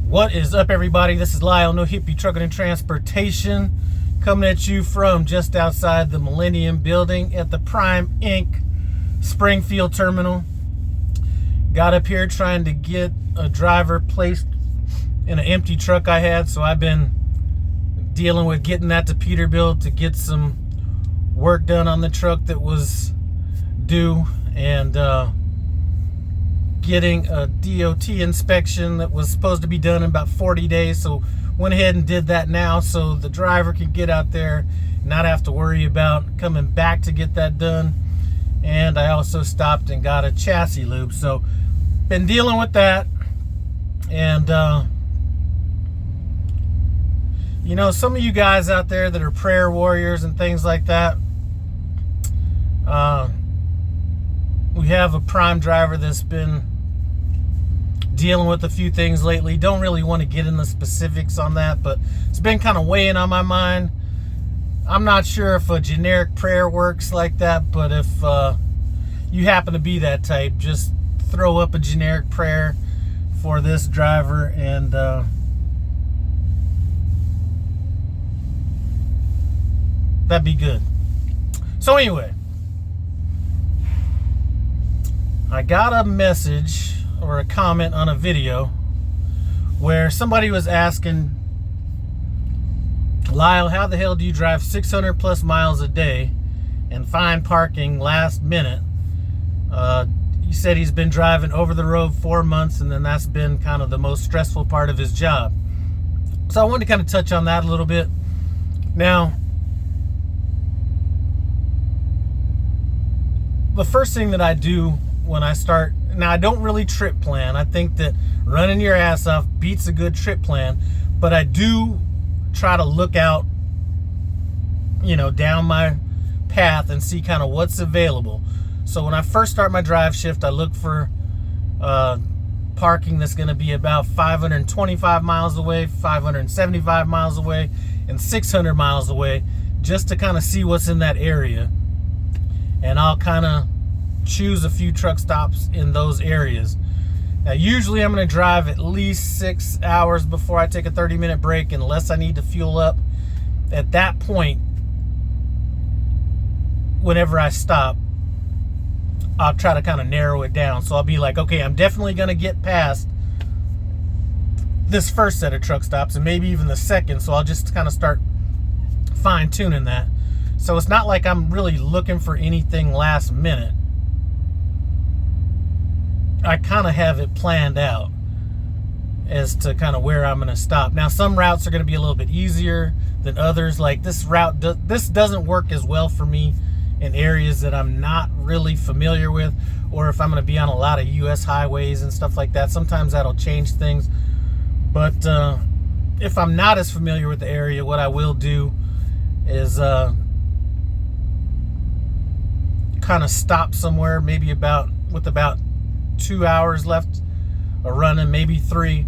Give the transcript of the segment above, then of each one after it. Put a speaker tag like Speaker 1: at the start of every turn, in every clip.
Speaker 1: What is up, everybody? This is Lyle, No Hippie Trucking and Transportation, coming at you from just outside the Millennium Building at the Prime Inc. Springfield Terminal. Got up here trying to get a driver placed in an empty truck I had, so I've been dealing with getting that to Peterbilt to get some work done on the truck that was due, and getting a DOT inspection that was supposed to be done in about 40 days. So went ahead and did that now so the driver could get out there, not have to worry about coming back to get that done. And I also stopped and got a chassis lube. So been dealing with that. And you know, some of you guys out there that are prayer warriors and things like that, we have a Prime driver that's been dealing with a few things lately. Don't really want to get in the specifics on that, but it's been kind of weighing on my mind. I'm not sure if a generic prayer works like that, but if you happen to be that type, just throw up a generic prayer for this driver, and that'd be good. So anyway, I got a message or a comment on a video where somebody was asking, Lyle, how the hell do you drive 600 plus miles a day and find parking last minute? He said he's been driving over the road 4 months, and then that's been kind of the most stressful part of his job. So I wanted to kind of touch on that a little bit. Now, the first thing that I do when I start, now I don't really trip plan. I think that running your ass off beats a good trip plan, but I do try to look out, you know, down my path and see kind of what's available. So when I first start my drive shift, I look for parking that's going to be about 525 miles away, 575 miles away, and 600 miles away, just to kind of see what's in that area. And I'll kind of choose a few truck stops in those areas. Now, usually I'm going to drive at least 6 hours before I take a 30-minute break, unless I need to fuel up. At that point, whenever I stop, I'll try to kind of narrow it down. So I'll be like, okay, I'm definitely going to get past this first set of truck stops and maybe even the second. So I'll just kind of start fine-tuning that. So it's not like I'm really looking for anything last minute. I kind of have it planned out as to kind of where I'm going to stop. Now, some routes are going to be a little bit easier than others. Like this route, this doesn't work as well for me in areas that I'm not really familiar with, or if I'm going to be on a lot of U.S. highways and stuff like that. Sometimes that'll change things. But if I'm not as familiar with the area, what I will do is kind of stop somewhere, maybe with about 2 hours left of running, maybe 3,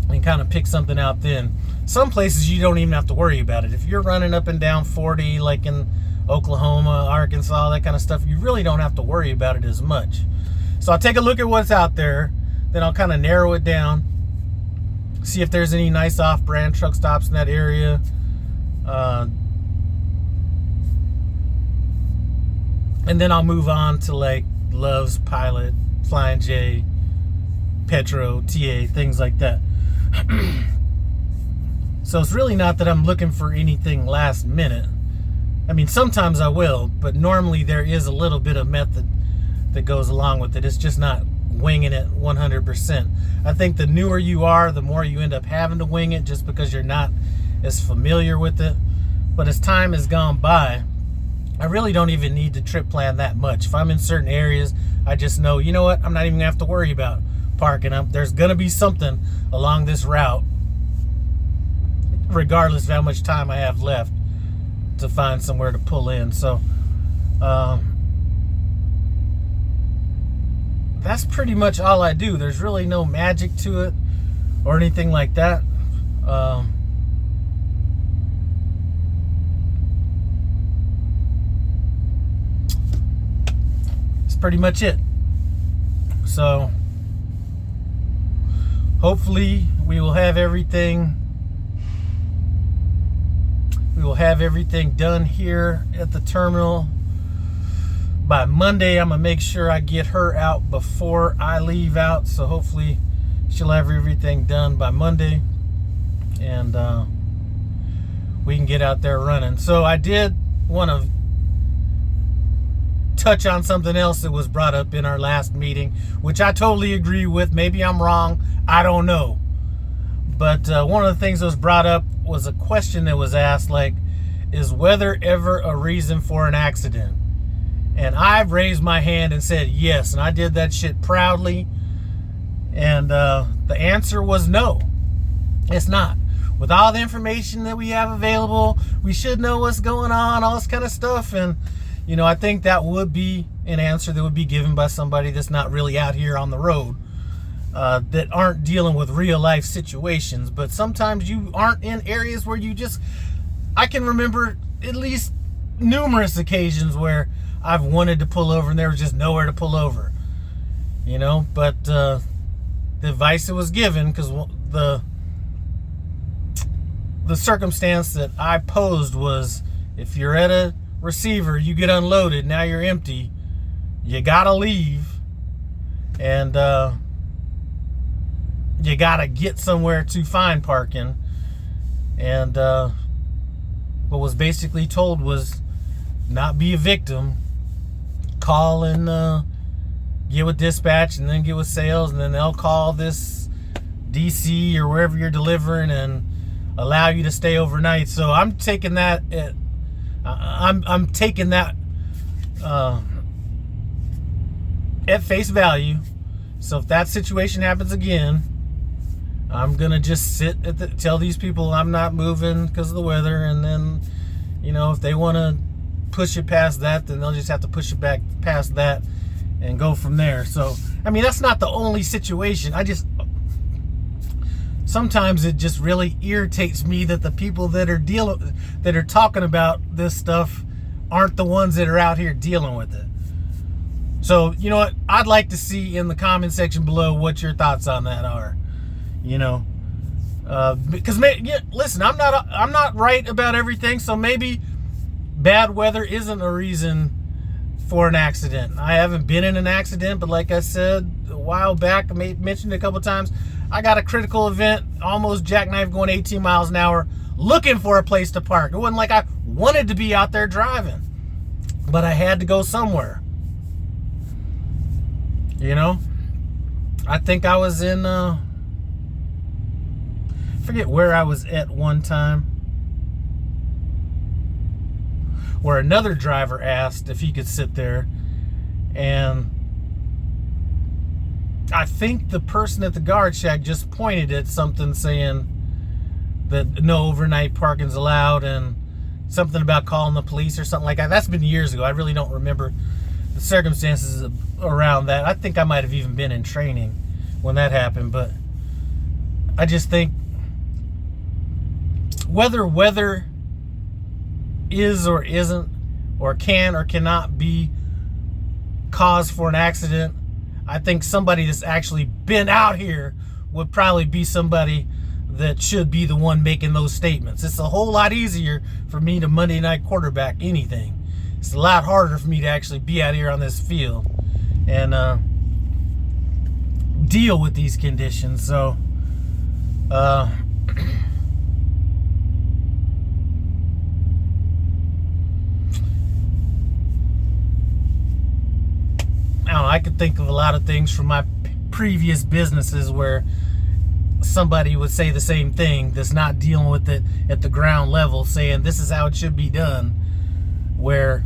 Speaker 1: and kind of pick something out then. Some places you don't even have to worry about it. If you're running up and down 40, like in Oklahoma, Arkansas, that kind of stuff, you really don't have to worry about it as much. So I'll take a look at what's out there, then I'll kind of narrow it down, see if there's any nice off-brand truck stops in that area. And then I'll move on to like Love's, Pilot, Flying J, Petro, TA, things like that. So it's really not that I'm looking for anything last minute. I mean, sometimes I will, but normally there is a little bit of method that goes along with it. It's just not winging it 100%. I think the newer you are, the more you end up having to wing it, just because you're not as familiar with it. But as time has gone by, I really don't even need to trip plan that much. If I'm in certain areas, I just know, you know what, I'm not even gonna have to worry about parking up. There's gonna be something along this route, regardless of how much time I have left to find somewhere to pull in. So that's pretty much all I do. There's really no magic to it or anything like that. Pretty much it. So hopefully we will have everything done here at the terminal by Monday. I'm gonna make sure I get her out before I leave out, so hopefully she'll have everything done by Monday, and we can get out there running. So I did want to touch on something else that was brought up in our last meeting, which I totally agree with. Maybe I'm wrong, I don't know, but one of the things that was brought up was a question that was asked, like, is weather ever a reason for an accident? And I've raised my hand and said yes, and I did that shit proudly, and the answer was no, it's not. With all the information that we have available, we should know what's going on, all this kind of stuff. And you know, I think that would be an answer that would be given by somebody that's not really out here on the road, that aren't dealing with real life situations. But sometimes you aren't in areas where you just, I can remember at least numerous occasions where I've wanted to pull over and there was just nowhere to pull over, you know. But the advice that was given, because the circumstance that I posed was, if you're at a receiver, you get unloaded, now you're empty, you gotta leave, and you gotta get somewhere to find parking. And what was basically told was not be a victim, call and get with dispatch, and then get with sales, and then they'll call this DC or wherever you're delivering and allow you to stay overnight. So I'm taking that I'm taking that at face value. So if that situation happens again, I'm gonna just sit at tell these people I'm not moving because of the weather, and then, you know, if they want to push it past that, then they'll just have to push it back past that and go from there. So I mean, that's not the only situation. Sometimes it just really irritates me that the people that are talking about this stuff aren't the ones that are out here dealing with it. So, you know what? I'd like to see in the comment section below what your thoughts on that are. You know, because listen, I'm not right about everything, so maybe bad weather isn't a reason for an accident. I haven't been in an accident, but like I said a while back, I mentioned it a couple times, I got a critical event, almost jackknife going 18 miles an hour, looking for a place to park. It wasn't like I wanted to be out there driving, but I had to go somewhere. You know, I think I was in, I forget where I was at one time, where another driver asked if he could sit there, and I think the person at the guard shack just pointed at something saying that no overnight parking's allowed, and something about calling the police or something like that. That's been years ago. I really don't remember the circumstances around that. I think I might have even been in training when that happened, but I just think whether weather is or isn't, or can or cannot be cause for an accident, I think somebody that's actually been out here would probably be somebody that should be the one making those statements. It's a whole lot easier for me to Monday night quarterback anything. It's a lot harder for me to actually be out here on this field and deal with these conditions. So I don't know, I could think of a lot of things from my previous businesses where somebody would say the same thing that's not dealing with it at the ground level, saying this is how it should be done, where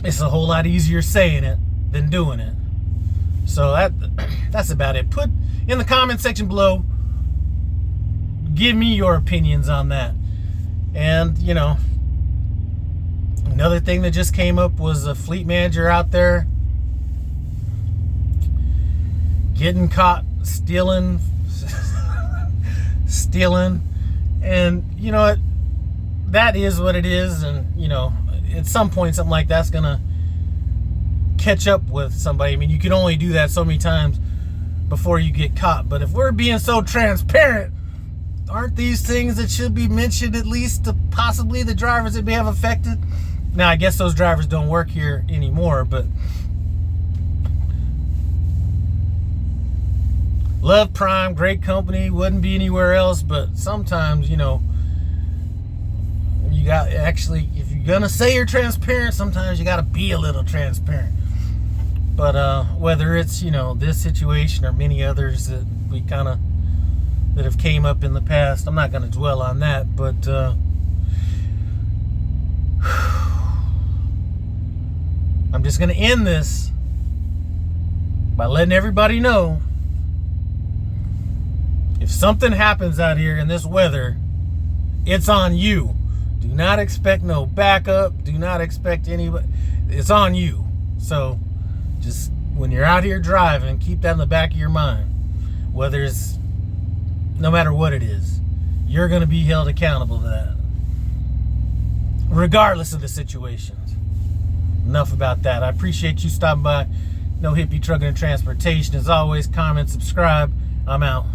Speaker 1: it's a whole lot easier saying it than doing it. So that's about it. Put in the comment section below, give me your opinions on that. And, you know, another thing that just came up was a fleet manager out there getting caught stealing. And, you know what? That is what it is. And, you know, at some point something like that's going to catch up with somebody. I mean, you can only do that so many times before you get caught. But if we're being so transparent, aren't these things that should be mentioned at least to possibly the drivers that may have affected? Now, I guess those drivers don't work here anymore, but love Prime, great company, wouldn't be anywhere else. But sometimes, you know, you got actually, if you're gonna say you're transparent, sometimes you got to be a little transparent. But whether it's, you know, this situation or many others that we kind of that have came up in the past, I'm not going to dwell on that. But I'm just going to end this by letting everybody know, if something happens out here in this weather, it's on you. Do not expect no backup. Do not expect anybody. It's on you. So just when you're out here driving, keep that in the back of your mind. Whether it's, no matter what it is, you're going to be held accountable to that, regardless of the situations. Enough about that. I appreciate you stopping by. No Hippie Trucking and Transportation. As always, comment, subscribe. I'm out.